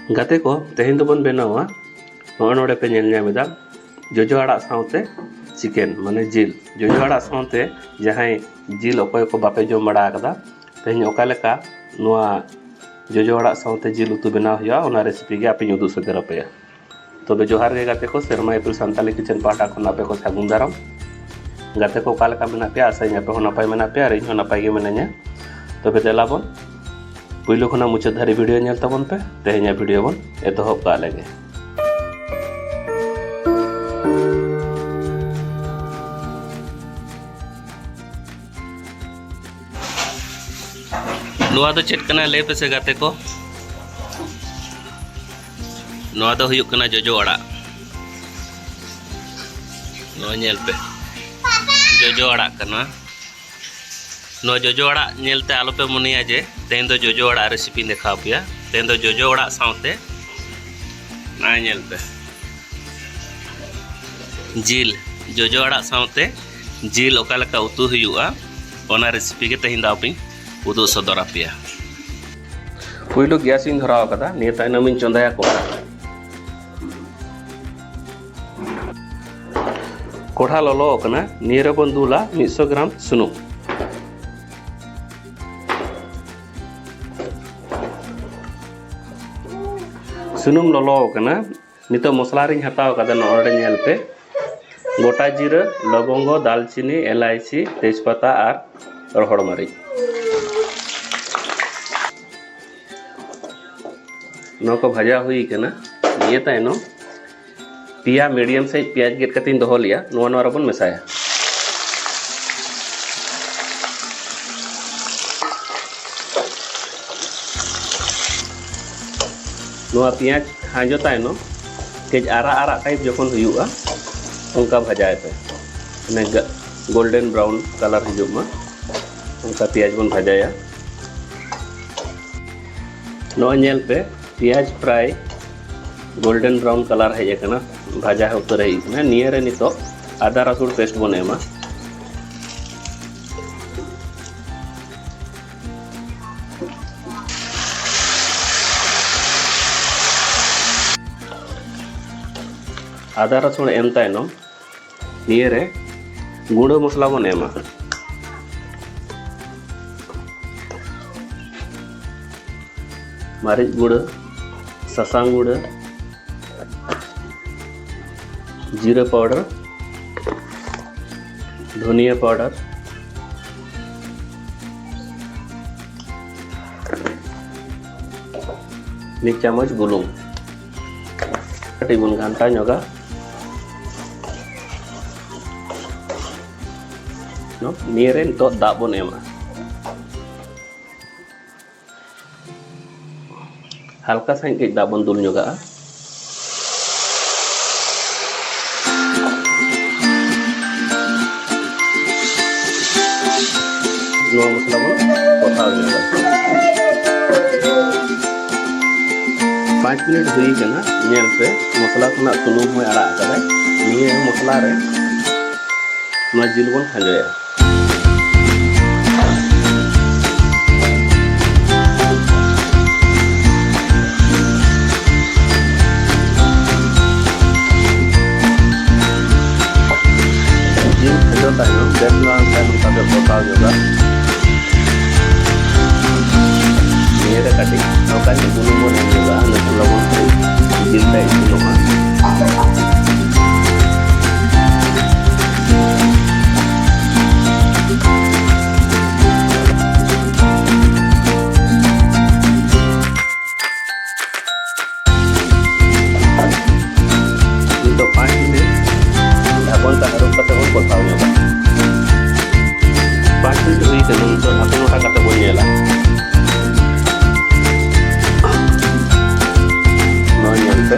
गाते को तेहन दो बन बनावा नोड़े पे नेल नामेदा जोजो आड़ा साउते चिकेन माने जिल जोजो आड़ा साउते जहां जिल अकोय को बापे जो मड़ा कदा तेहन ओका लेका नोआ जोजो आड़ा साउते जिल उतु बनाव हुआ ओना रेसिपी गे आपे उदु सदर अपेया तबे जोहार गे गाते को सेरमा एप्रिल सांताली किचन पाटा खन आपे को सागुन दाराम गाते को ओका लेका मेना पे आसा न्यापे हो नपाय मेना पे आर इहो नपाय गे मेनान्या तबे देलाबन पुइलो खना मुचाद धारी वीडियो नेल तबन पे तेहन्या वीडियो बन एतहब का लेगे नुआ दो चेक कना ले पे से गाते को नुआ दो हुयुक कना जोजो आड़ा नुआ नेल पे जोजो आड़ा कना नो जोजो आड़ा नेलते आलो पे मुनिया जे तेन दो जोजो आड़ा रेसिपी देखा पिया तेन दो जोजो आड़ा साउते ना नेल पे जिल जोजो आड़ा साउते जिल ओका लका उतु हुयुआ ओना रेसिपी के तेन दापिं उदु सदरा पिया पुइलो गैस इन धराव कदा निय तायनम इन चंदाया कोढ़ा ललो कना निय रे बन दुला 100 ग्राम सुनुम सुनुम ललो कना नितो मसला रिन हटाव कदा नोड़े नेल पे गोटा जीरा लवंग दालचीनी एलायची तेजपत्ता और रोहड़ मरीच नको भाजा हुई कना निये तायनो पिया मीडियम साइज प्याज गेट कतिन दोहो लिया नोआ नोआ रबन मेसाया नोआ पियाज खाजो तायनो केज आरा आरा टाइप जखन हुयुआ उनका भाजाए पे ने गोल्डन ब्राउन कलर हिजुमा उनका प्याज बन भाजाया नोआ नेल पे प्याज फ्राई गोल्डन ब्राउन कलर है कना भाजा है उतर है नियर नितो आदा रसुन पेस्ट बन एमा आदा रसुन एम तायनम नियर गुड़ मसला बन एमा मारिच गुड़ ससांग गुड़ जीरा पाउडर धनिया पाउडर एक चम्मच बुलुंग बन घंटा नोगा नियरे तो दाग बन एमा हल्का साइज के दाग बन दुल नोगा नो मसला बन कोथा नोगा 5 मिनट हुई कना नेल पे मसला खना सुनुम होय आड़ा कदा निये मसला रे नो जिल बन खाजोया देखना तब कोथा होगा मेरे कटी नौका के गुनु बन होगा न लवण जिल पे इनोमा तो 5 मिनट ढक्कन का हरुप कते बन कोथा होगा 5 मिनट हुई के तो ढक्कन उठा कते बन नेला नो नेल पे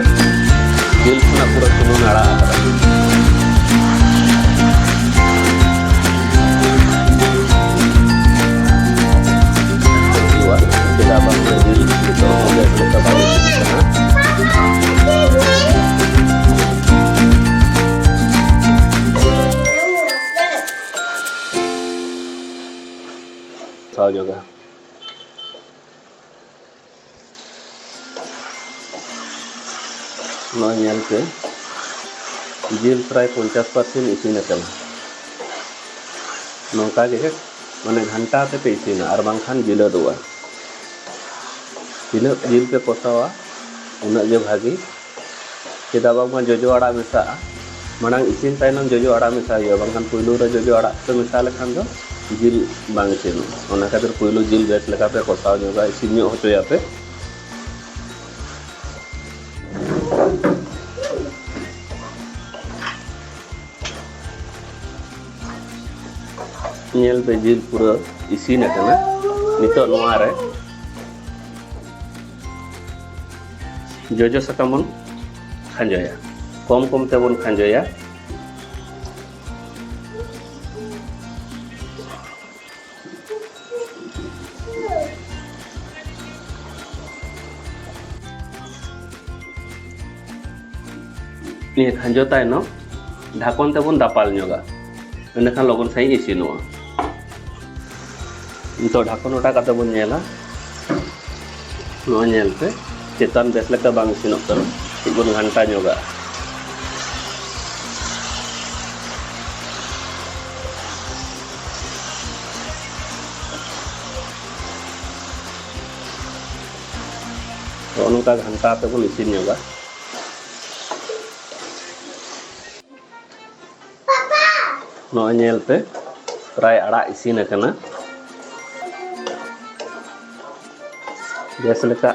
नॉय नेल पे जिल प्राय 50% इसीन आकना नौका गे माने घंटा पे इसीना और बांखान जिलदोआ तीना जिल पे कसावा उन्ना जे भागी चेदा बाबा जोजो आड़ा मेसा मांग इसीन तायनम जोजो आड़ा मेसा हुआ बांखान पुइलू रे जोजो आड़ा पे मेसा लेखान दो जिल बांग इसीन ओना खातिर पुइलू जिल बेस लेका पे कसाव जोगा इसीन ᱧᱚᱜ होचोया पे नेल पे जिल पूरा इसीन आकना नितो नोआ रे जोजो साकाम बन खांजोया कम कम ते बन खांजोया ये खांजो तायनो ढाकन ते बन दापाल ᱧᱚᱜᱟ एनखान लगन साई इसीनोआ तो ढाकन उठा काते बन नेला नो नेल पे चेतान बेस लेका बांग इसीनोग कना बन घंटा ᱧᱚᱜᱟ तो उनका घंटा पे बन इसीन ᱧᱚᱜᱟ नो नेल पे प्राय आड़ा इसीन आकना बेस लेका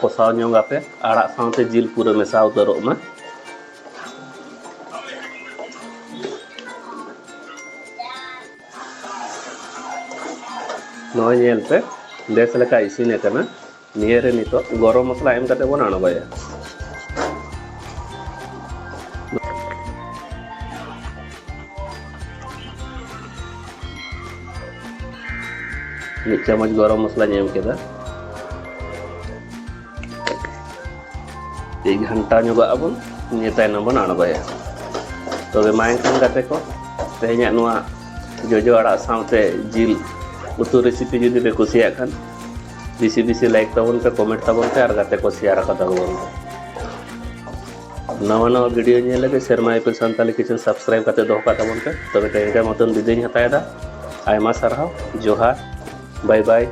कसाव ᱧᱚᱜᱟ पे आड़ा साथे जिल पूरा मेसा उतरोग मा नो नेल पे बेस लेका इसीन आकना निये रे नितो गरम मसला एम काते बन आणबाया एक चम्मच गरम मसला एम केदा एक घंटा ᱧᱚᱜᱟ बन निये तायनम बन आणबाया तबे मायखान गाते को तेहेኛ नुआ जोजो आड़ा साथे जिल उतु रेसिपी जुदी पे कुसिया खान बिसी बिसी लाइक तबन पे कमेंट तबन पे और गाते को शेयर कता बन नवा नवा वीडियो नेल लगे Sharma Apple Santali kitchen subscribe करते दोह का तबन पे तबे तेहेगा मतन बिदेन हतायदा आयमा सारहाव जोहार बाय बाय।